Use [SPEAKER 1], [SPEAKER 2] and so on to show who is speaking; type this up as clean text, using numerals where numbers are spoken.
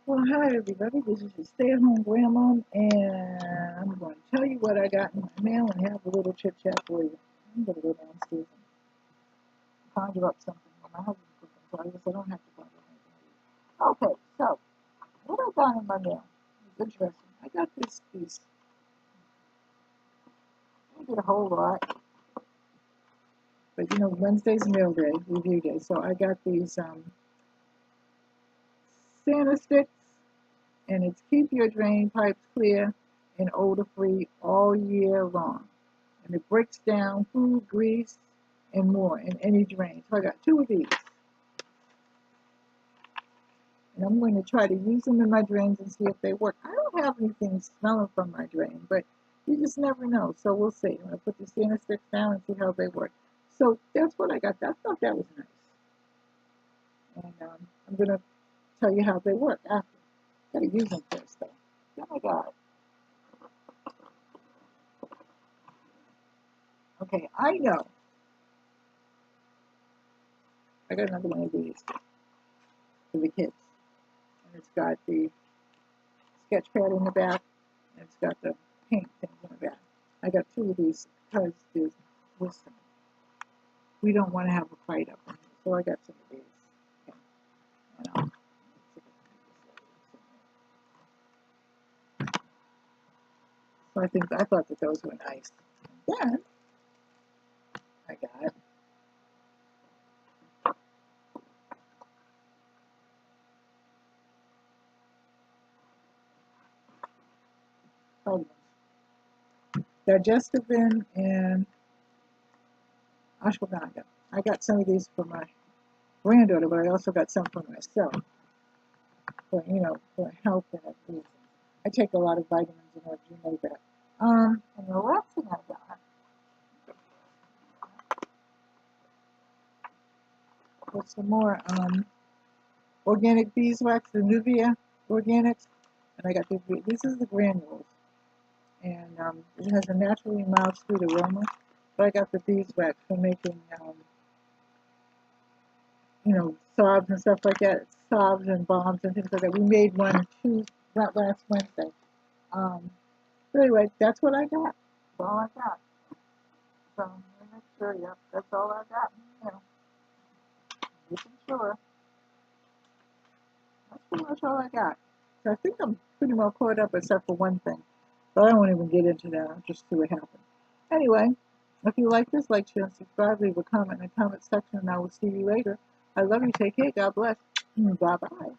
[SPEAKER 1] Well, hi everybody. This is your stay-at-home grandma, and I'm going to tell you what I got in my mail and have a little chit chat for you. I'm going to go downstairs and conjure up something for my husband cooking, so I guess I don't have to conjure anything. Okay, so what I got in my mail is interesting. I got these. I did a whole lot, but you know Wednesday's mail day, review day, so I got these Santa sticks, and it's keep your drain pipes clear and odor-free all year long. And it breaks down food, grease, and more in any drain. So I got 2 of these. And I'm going to try to use them in my drains and see if they work. I don't have anything smelling from my drain, but you just never know. So we'll see. I'm going to put the Santa sticks down and see how they work. So that's what I got. I thought that was nice. And I'm going to tell you how they work after. Got to use them first, though. Oh my God. Okay, I know. I got another one of these for the kids. And it's got the sketch pad in the back, and it's got the paint things in the back. I got 2 of these because there's wisdom. We don't want to have a fight up in here, so I got some of these. Okay. And so I thought that those were nice. And then I got vitamins. Digestivin and ashwagandha. I got some of these for my granddaughter, but I also got some for myself. For health and reasons. I take a lot of vitamins in order to know that. And the last thing I got was some more organic beeswax, the Nuvia Organics, and I got this is the granules, and it has a naturally mild sweet aroma. But I got the beeswax for making salves and stuff like that, salves and balms and things like that. We made one last Wednesday. But anyway, that's what I got. That's all I got. So let me make sure, yep, that's all I got. Making sure. That's pretty much all I got. So I think I'm pretty well caught up except for one thing. But I won't even get into that. I'll just see what happens. Anyway, if you like this, like, share, and subscribe, leave a comment in the comment section, and I will see you later. I love you. Take care. God bless. Bye-bye.